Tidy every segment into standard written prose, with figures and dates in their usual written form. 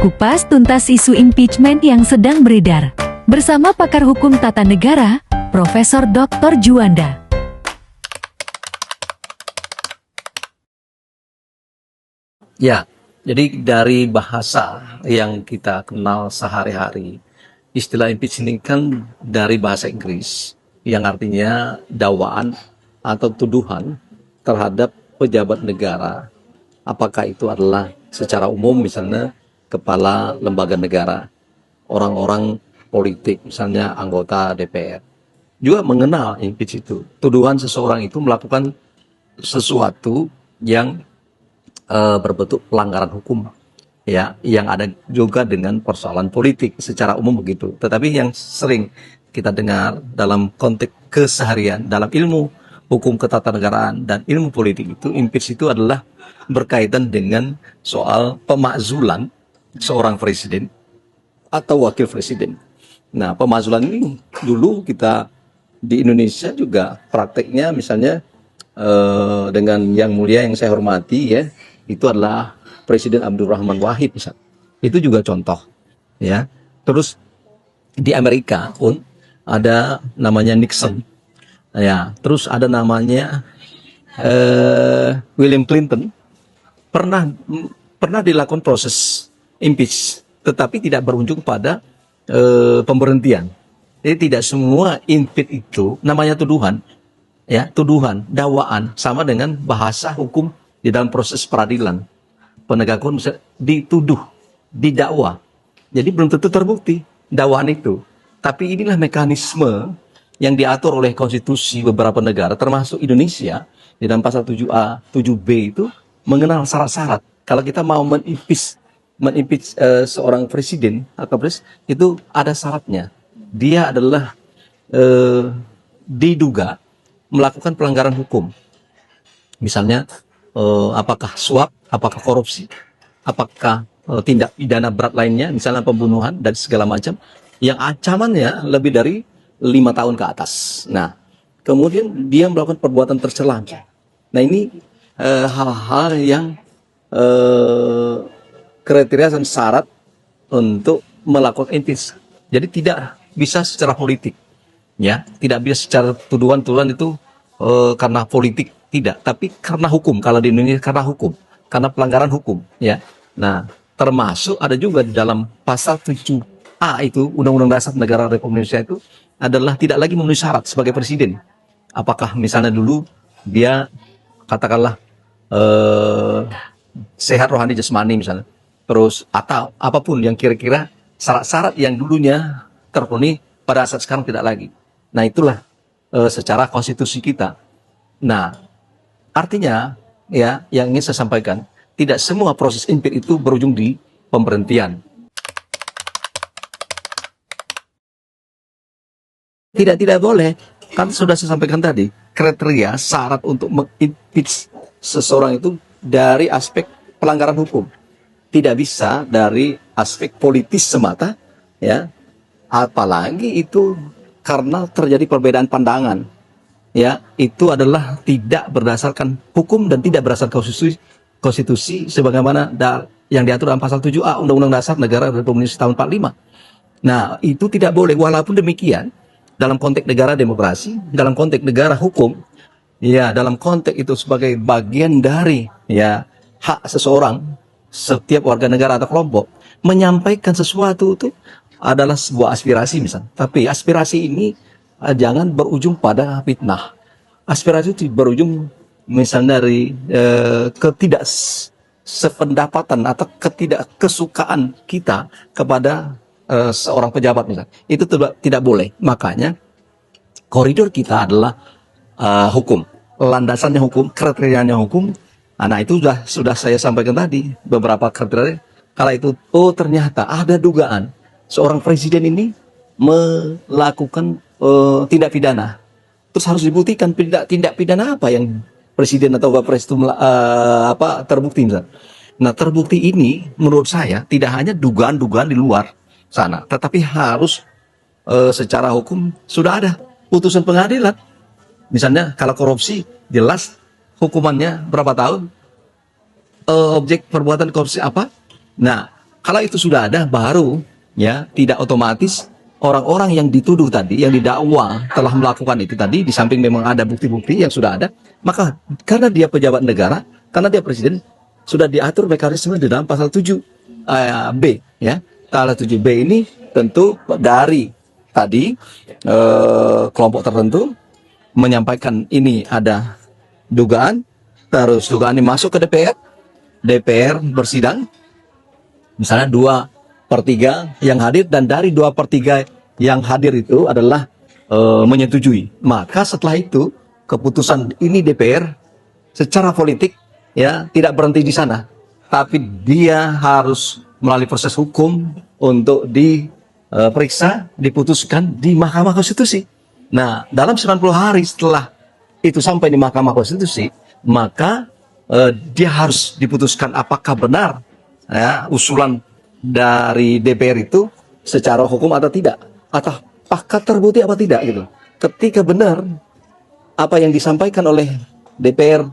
Kupas tuntas isu impeachment yang sedang beredar. Bersama pakar hukum tata negara, Profesor Dr. Juanda. Ya, jadi dari bahasa yang kita kenal sehari-hari, istilah impeachment kan dari bahasa Inggris yang artinya dakwaan atau tuduhan terhadap pejabat negara. Apakah itu adalah secara umum misalnya kepala lembaga negara, orang-orang politik misalnya anggota DPR. Juga mengenal impeach itu. Tuduhan seseorang itu melakukan sesuatu yang berbentuk pelanggaran hukum, ya, yang ada juga dengan persoalan politik secara umum begitu. Tetapi yang sering kita dengar dalam konteks keseharian dalam ilmu hukum ketatanegaraan dan ilmu politik itu, impeach itu adalah berkaitan dengan soal pemakzulan seorang presiden atau wakil presiden. Nah, pemakzulan ini dulu kita di Indonesia juga prakteknya misalnya dengan yang mulia yang saya hormati, ya, itu adalah Presiden Abdurrahman Wahid misalnya. Itu juga contoh, ya. Terus di Amerika pun ada namanya Nixon, ya. Terus ada namanya William Clinton. Pernah dilakukan proses impeach, tetapi tidak berujung pada pemberhentian. Jadi tidak semua impeach itu namanya tuduhan, ya, tuduhan, dakwaan, sama dengan bahasa hukum di dalam proses peradilan. Penegak hukum bisa dituduh, didakwa. Jadi belum tentu terbukti dakwaan itu. Tapi inilah mekanisme yang diatur oleh konstitusi beberapa negara, termasuk Indonesia, di dalam pasal 7A, 7B itu mengenal syarat-syarat. Kalau kita mau menimpeach seorang presiden atau itu ada syaratnya. Dia adalah diduga melakukan pelanggaran hukum. Misalnya apakah suap, apakah korupsi, apakah tindak pidana berat lainnya, misalnya pembunuhan dan segala macam, yang ancamannya lebih dari 5 tahun ke atas. Nah, kemudian dia melakukan perbuatan tercela. Nah, ini hal-hal yang kriteria dan syarat untuk melakukan impeach. Jadi tidak bisa secara politik, ya, tidak bisa secara tuduhan-tuduhan itu karena politik, tidak, tapi karena hukum. Kalau di Indonesia karena hukum, karena pelanggaran hukum, ya. Nah, termasuk ada juga di dalam pasal 7A itu Undang-Undang Dasar Negara Republik Indonesia itu adalah tidak lagi memenuhi syarat sebagai presiden. Apakah misalnya dulu dia katakanlah sehat rohani jasmani misalnya, terus atau apapun yang kira-kira syarat-syarat yang dulunya terpenuhi pada saat sekarang tidak lagi. Nah, itulah secara konstitusi kita. Nah, artinya, ya, yang ingin saya sampaikan, tidak semua proses impeach itu berujung di pemberhentian. Tidak boleh. Kan sudah saya sampaikan tadi, kriteria syarat untuk mengimpeach seseorang itu dari aspek pelanggaran hukum. Tidak bisa dari aspek politis semata, ya. Apalagi itu karena terjadi perbedaan pandangan, ya, itu adalah tidak berdasarkan hukum dan tidak berdasarkan konstitusi sebagaimana yang diatur dalam pasal 7A Undang-Undang Dasar Negara Republik Indonesia tahun 45. Nah, itu tidak boleh. Walaupun demikian, dalam konteks negara demokrasi, dalam konteks negara hukum, ya, dalam konteks itu sebagai bagian dari, ya, hak seseorang, setiap warga negara atau kelompok menyampaikan sesuatu itu adalah sebuah aspirasi misalnya. Tapi aspirasi ini jangan berujung pada fitnah. Aspirasi itu berujung misalnya dari ketidaksependapatan atau ketidakkesukaan kita kepada seorang pejabat misalnya. Itu tidak boleh. Makanya koridor kita adalah hukum. Landasannya hukum, kriterianya hukum. Nah, itu sudah saya sampaikan tadi beberapa kriteria. Kalau itu ternyata ada dugaan seorang presiden ini melakukan tindak pidana, terus harus dibuktikan tindak pidana apa yang presiden atau wapres itu terbukti misalnya. Nah, terbukti ini menurut saya tidak hanya dugaan-dugaan di luar sana, tetapi harus secara hukum sudah ada putusan pengadilan. Misalnya kalau korupsi jelas hukumannya berapa tahun, objek perbuatan korupsi apa. Nah, Kalau itu sudah ada, baru ya tidak otomatis orang-orang yang dituduh tadi, yang didakwa telah melakukan itu tadi, di samping memang ada bukti-bukti yang sudah ada, maka karena dia pejabat negara, karena dia presiden, sudah diatur mekanisme di dalam pasal 7 B ya. Pasal 7B ini tentu dari tadi kelompok tertentu menyampaikan ini ada dugaan, terus dugaan ini masuk ke DPR bersidang, misalnya 2/3 yang hadir, dan dari 2/3 yang hadir itu adalah menyetujui. Maka setelah itu keputusan ini DPR secara politik ya tidak berhenti di sana, tapi dia harus melalui proses hukum untuk diperiksa, diputuskan di Mahkamah Konstitusi. Nah, dalam 90 hari setelah itu sampai di Mahkamah Konstitusi, maka dia harus diputuskan apakah benar ya, usulan dari DPR itu secara hukum atau tidak, atau apakah terbukti apa tidak gitu. Ketika benar apa yang disampaikan oleh DPR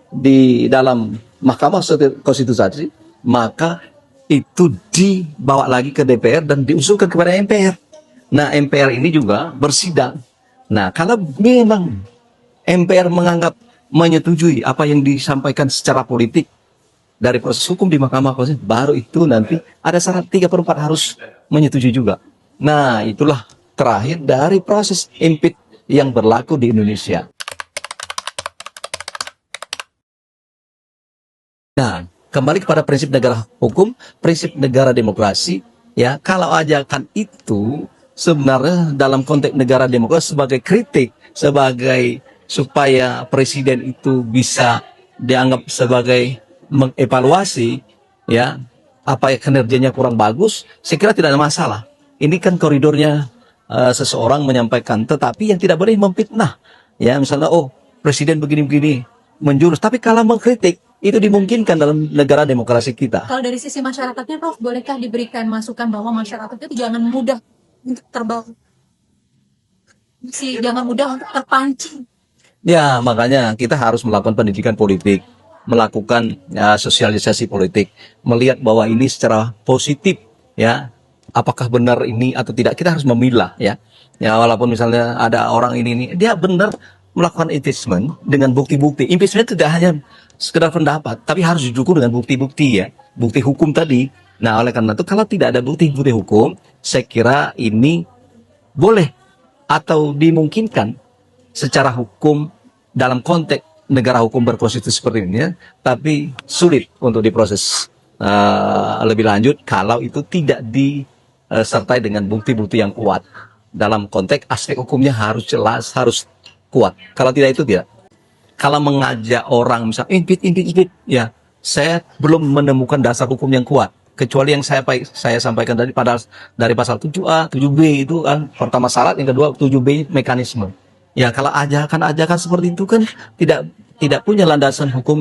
di dalam Mahkamah Konstitusi, maka itu dibawa lagi ke DPR dan diusulkan kepada MPR. Nah, MPR ini juga bersidang. Nah, kalau memang MPR menganggap menyetujui apa yang disampaikan secara politik dari proses hukum di Mahkamah Konstitusi, baru itu nanti ada syarat 3/4 harus menyetujui juga. Nah, itulah terakhir dari proses impeach yang berlaku di Indonesia. Nah, kembali kepada prinsip negara hukum, prinsip negara demokrasi, ya, kalau ajakan itu sebenarnya dalam konteks negara demokrasi sebagai kritik, sebagai supaya presiden itu bisa dianggap sebagai mengevaluasi ya apa kinerjanya kurang bagus, saya kira tidak ada masalah. Ini kan koridornya seseorang menyampaikan, tetapi yang tidak boleh memfitnah. Ya, misalnya presiden begini-begini menjurus, tapi kalau mengkritik itu dimungkinkan dalam negara demokrasi kita. Kalau dari sisi masyarakatnya, Prof, bolehkah diberikan masukan bahwa masyarakat itu jangan mudah untuk terbawa, jangan mudah untuk terpancing? Ya, makanya kita harus melakukan pendidikan politik, melakukan sosialisasi politik, melihat bahwa ini secara positif, ya, apakah benar ini atau tidak, kita harus memilah, ya. Ya, walaupun misalnya ada orang ini dia benar melakukan impeachment dengan bukti-bukti. Impeachment tidak hanya sekedar pendapat, tapi harus didukung dengan bukti-bukti, ya, bukti hukum tadi. Nah, oleh karena itu kalau tidak ada bukti-bukti hukum, saya kira ini boleh atau dimungkinkan secara hukum dalam konteks negara hukum berkonstitusi seperti ini, ya, tapi sulit untuk diproses lebih lanjut kalau itu tidak disertai dengan bukti-bukti yang kuat. Dalam konteks aspek hukumnya harus jelas, harus kuat. Kalau tidak itu tidak. Kalau mengajak orang misalnya impeach, ya, saya belum menemukan dasar hukum yang kuat. Kecuali yang saya sampaikan tadi dari pasal 7A, 7B itu kan pertama syarat, yang kedua 7B mekanisme. Ya, kalau ajakan seperti itu kan tidak punya landasan hukum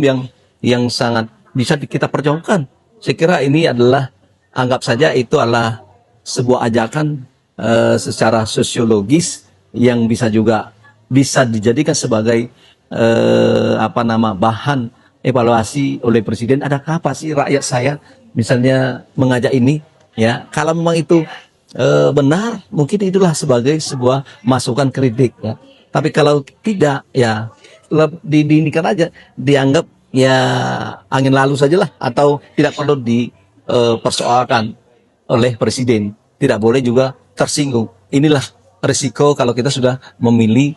yang sangat bisa kita perjuangkan. Saya kira ini adalah, anggap saja itu adalah sebuah ajakan secara sosiologis yang bisa dijadikan sebagai bahan evaluasi oleh presiden. Adakah apa sih rakyat saya misalnya mengajak ini, ya, kalau memang itu benar, mungkin itulah sebagai sebuah masukan kritik, ya. Tapi kalau tidak, ya diindikan aja, dianggap ya angin lalu sajalah, atau tidak perlu dipersoalkan oleh presiden, tidak boleh juga tersinggung. Inilah risiko kalau kita sudah memilih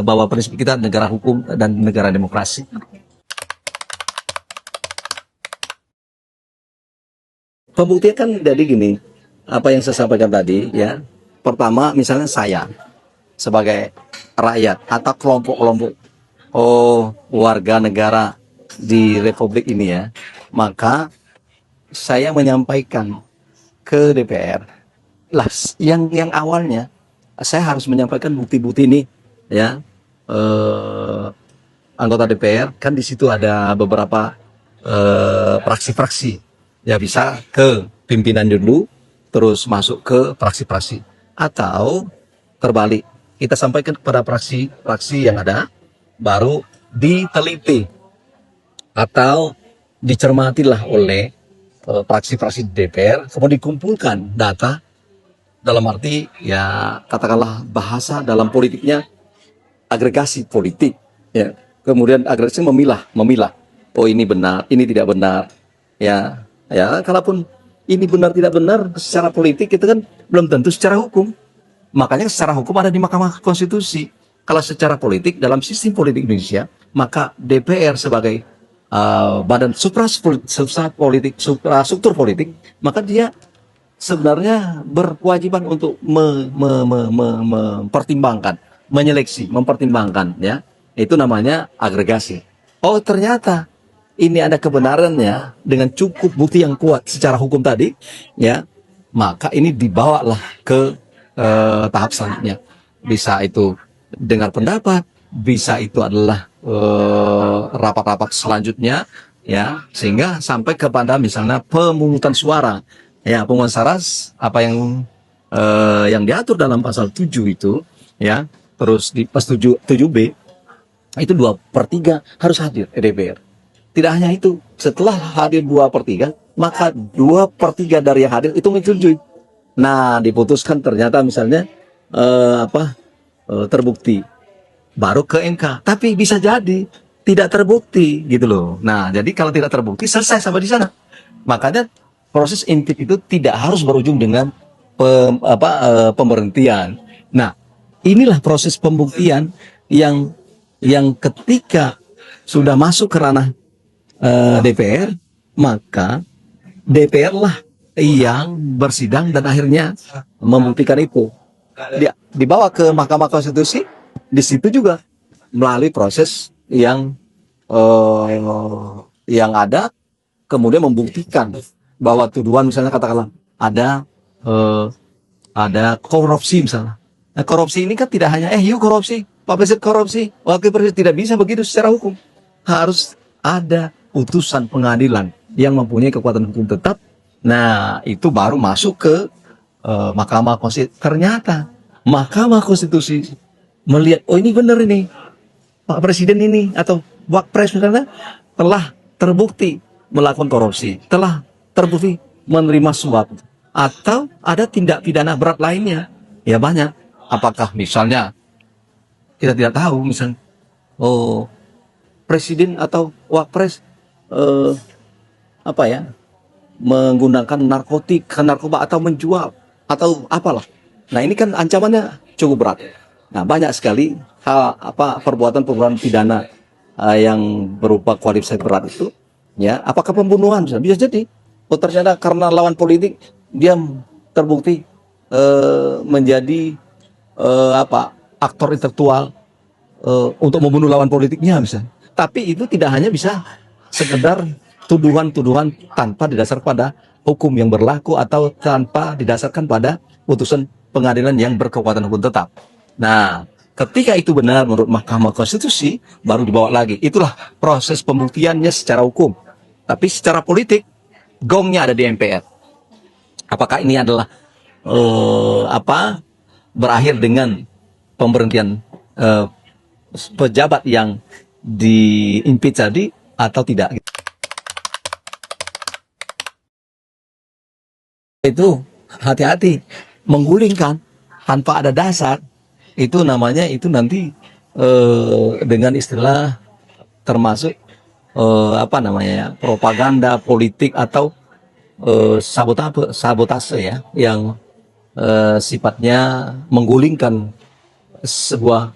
bahwa prinsip kita negara hukum dan negara demokrasi. Pembuktian kan jadi gini, apa yang saya sampaikan tadi, ya. Pertama, misalnya saya sebagai rakyat atau kelompok-kelompok warga negara di Republik ini, ya, maka saya menyampaikan ke DPR lah, yang awalnya saya harus menyampaikan bukti-bukti ini, ya. Anggota DPR kan di situ ada beberapa fraksi-fraksi, ya, bisa ke pimpinan dulu terus masuk ke fraksi-fraksi, atau terbalik, kita sampaikan kepada fraksi-fraksi yang ada, baru diteliti atau dicermatilah oleh fraksi-fraksi di DPR, kemudian dikumpulkan data dalam arti ya katakanlah bahasa dalam politiknya agregasi politik, ya. Kemudian agregasi memilah, oh ini benar, ini tidak benar, ya, ya. Kalaupun ini benar tidak benar secara politik itu kan belum tentu secara hukum. Makanya secara hukum ada di Mahkamah Konstitusi. Kalau secara politik dalam sistem politik Indonesia, maka DPR sebagai badan suprastruktur politik, maka dia sebenarnya berkewajiban untuk mempertimbangkan, mempertimbangkan, ya. Itu namanya agregasi. Oh, ternyata ini ada kebenarannya dengan cukup bukti yang kuat secara hukum tadi, ya. Maka ini dibawalah ke tahap selanjutnya. Bisa itu dengar pendapat, bisa itu adalah rapat-rapat selanjutnya, ya, sehingga sampai kepada misalnya pemungutan suara. Ya, pemungutan suara apa yang diatur dalam pasal 7 itu, ya. Terus di pasal 7B itu 2/3 harus hadir DPR. Tidak hanya itu, setelah hadir 2/3, maka 2/3 dari yang hadir itu menyetujui. Nah, diputuskan ternyata misalnya terbukti, baru ke MK. Tapi bisa jadi tidak terbukti gitu loh. Nah, jadi kalau tidak terbukti selesai sampai di sana. Makanya proses intip itu tidak harus berujung dengan pemberhentian. Nah, inilah proses pembuktian yang ketika sudah masuk ke ranah DPR, maka DPR lah yang bersidang dan akhirnya membuktikan itu. Dibawa ke Mahkamah Konstitusi, di situ juga melalui proses yang ada, kemudian membuktikan bahwa tuduhan misalnya katakanlah ada korupsi misalnya. Nah, korupsi ini kan tidak hanya you korupsi, Pak Presiden korupsi, Wakil Presiden, tidak bisa begitu secara hukum. Harus ada putusan pengadilan yang mempunyai kekuatan hukum tetap. Nah, itu baru masuk ke Mahkamah Konstitusi. Ternyata Mahkamah Konstitusi melihat, oh ini benar ini, Pak Presiden ini atau Wakpres misalnya telah terbukti melakukan korupsi, telah terbukti menerima suap, atau ada tindak pidana berat lainnya. Ya banyak. Apakah misalnya kita tidak tahu misalnya, oh Presiden atau Wakpres menggunakan narkoba atau menjual atau apalah. Nah, ini kan ancamannya cukup berat. Nah, banyak sekali perbuatan pidana yang berupa kualifikasi berat itu, ya. Apakah pembunuhan bisa jadi? Oh, ternyata karena lawan politik dia terbukti menjadi aktor intelektual untuk membunuh lawan politiknya misalnya. Tapi itu tidak hanya bisa sekedar tuduhan-tuduhan tanpa didasar pada hukum yang berlaku atau tanpa didasarkan pada putusan pengadilan yang berkekuatan hukum tetap. Nah, ketika itu benar menurut Mahkamah Konstitusi, baru dibawa lagi. Itulah proses pembuktiannya secara hukum. Tapi secara politik, gongnya ada di MPR. Apakah ini adalah berakhir dengan pemberhentian pejabat yang di-impeach tadi atau tidak? Itu hati-hati, menggulingkan tanpa ada dasar, itu namanya itu nanti dengan istilah termasuk propaganda politik atau sabotase ya, yang sifatnya menggulingkan sebuah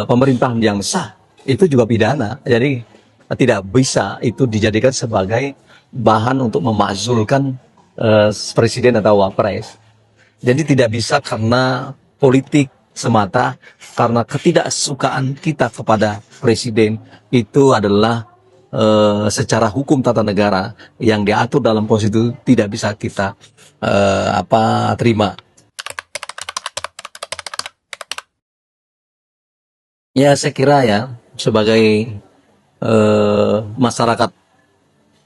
pemerintahan yang sah. Itu juga pidana. Jadi tidak bisa itu dijadikan sebagai bahan untuk memakzulkan presiden atau wapres. Jadi tidak bisa karena politik semata, karena ketidaksukaan kita kepada presiden itu adalah secara hukum tata negara yang diatur dalam konstitusi tidak bisa kita terima. Ya, saya kira ya sebagai masyarakat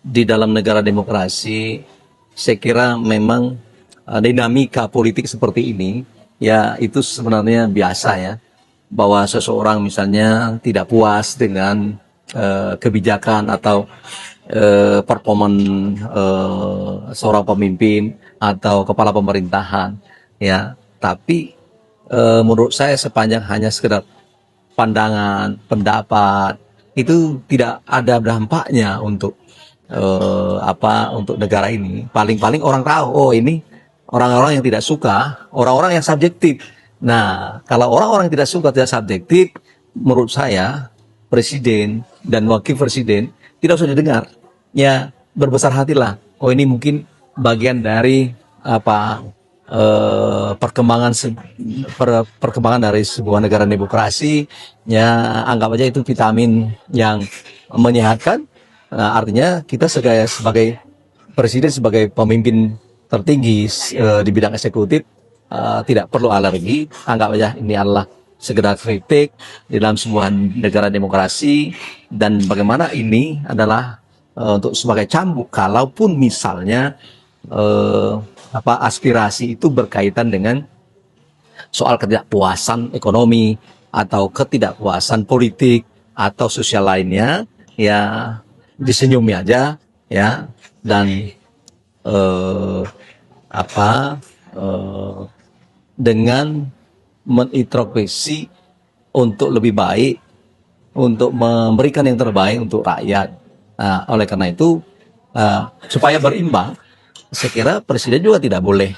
di dalam negara demokrasi, saya kira memang dinamika politik seperti ini ya itu sebenarnya biasa ya, bahwa seseorang misalnya tidak puas dengan kebijakan atau performan seorang pemimpin atau kepala pemerintahan, ya. Tapi menurut saya sepanjang hanya sekedar pandangan, pendapat, itu tidak ada dampaknya untuk untuk negara ini. Paling-paling orang tahu, oh ini orang-orang yang tidak suka, orang-orang yang subjektif. Nah, kalau orang-orang yang tidak suka, tidak subjektif, menurut saya presiden dan wakil presiden tidak usah didengar. Ya, berbesar hatilah. Oh ini mungkin bagian dari perkembangan dari sebuah negara demokrasi, ya anggap aja itu vitamin yang menyehatkan. Nah, artinya kita sebagai presiden, sebagai pemimpin tertinggi di bidang eksekutif, tidak perlu alergi. Anggap aja ini adalah sekedar kritik di dalam sebuah negara demokrasi, dan bagaimana ini adalah untuk sebagai cambuk kalaupun misalnya aspirasi itu berkaitan dengan soal ketidakpuasan ekonomi atau ketidakpuasan politik atau sosial lainnya, ya disenyumi aja, ya. Dan dengan menintrospeksi untuk lebih baik, untuk memberikan yang terbaik untuk rakyat. Nah, oleh karena itu supaya berimbang, saya kira presiden juga tidak boleh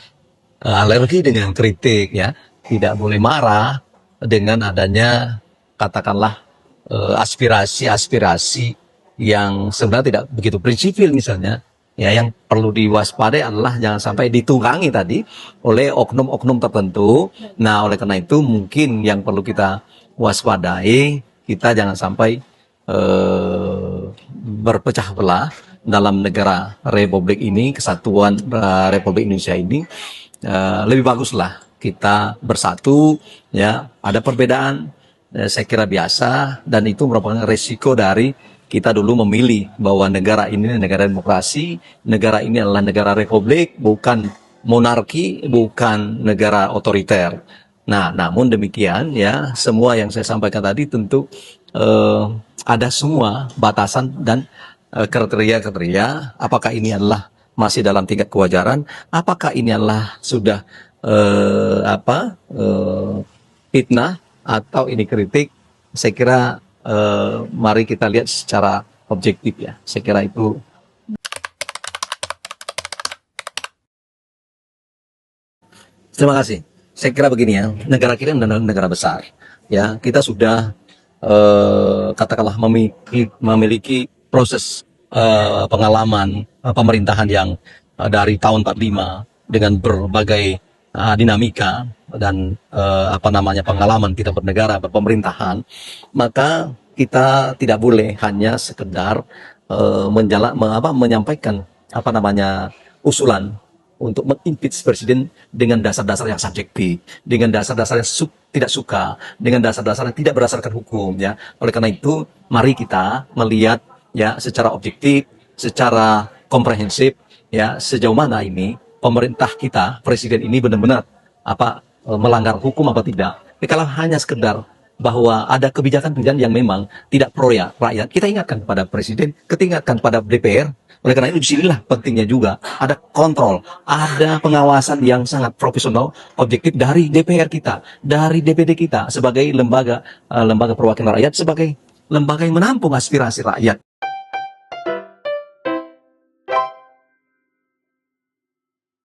alergi dengan kritik, ya, tidak boleh marah dengan adanya katakanlah aspirasi-aspirasi yang sebenarnya tidak begitu prinsipil misalnya. Ya, yang perlu diwaspadai adalah jangan sampai ditunggangi tadi oleh oknum-oknum tertentu. Nah, oleh karena itu mungkin yang perlu kita waspadai, kita jangan sampai berpecah belah dalam negara Republik ini, kesatuan Republik Indonesia ini. Lebih baguslah kita bersatu, ya. Ada perbedaan, saya kira biasa, dan itu merupakan resiko dari kita dulu memilih bahwa negara ini negara demokrasi, negara ini adalah negara republik, bukan monarki, bukan negara otoriter. Nah, namun demikian, ya, semua yang saya sampaikan tadi tentu ada semua batasan dan kriteria-kriteria. Apakah ini adalah masih dalam tingkat kewajaran? Apakah ini adalah sudah fitnah atau ini kritik? Saya kira mari kita lihat secara objektif, ya. Saya kira itu. Terima kasih. Saya kira begini, ya, negara kita adalah negara besar, ya. Kita sudah katakanlah memiliki proses pengalaman pemerintahan yang dari tahun 45 dengan berbagai dinamika dan pengalaman kita bernegara, berpemerintahan. Maka kita tidak boleh hanya sekedar menyampaikan usulan untuk mengimpeach presiden dengan dasar-dasar yang subjektif, dengan dasar-dasar yang tidak suka, dengan dasar-dasar yang tidak berdasarkan hukum, ya. Oleh karena itu, mari kita melihat, ya, secara objektif, secara komprehensif, ya, sejauh mana ini pemerintah kita, presiden ini benar-benar melanggar hukum apa tidak. Tapi kalau hanya sekedar bahwa ada kebijakan-kebijakan yang memang tidak pro rakyat, kita ingatkan kepada presiden, kita ingatkan pada DPR. Oleh karena itu disinilah pentingnya juga ada kontrol, ada pengawasan yang sangat profesional, objektif dari DPR kita, dari DPD kita sebagai lembaga perwakilan rakyat, sebagai lembaga yang menampung aspirasi rakyat.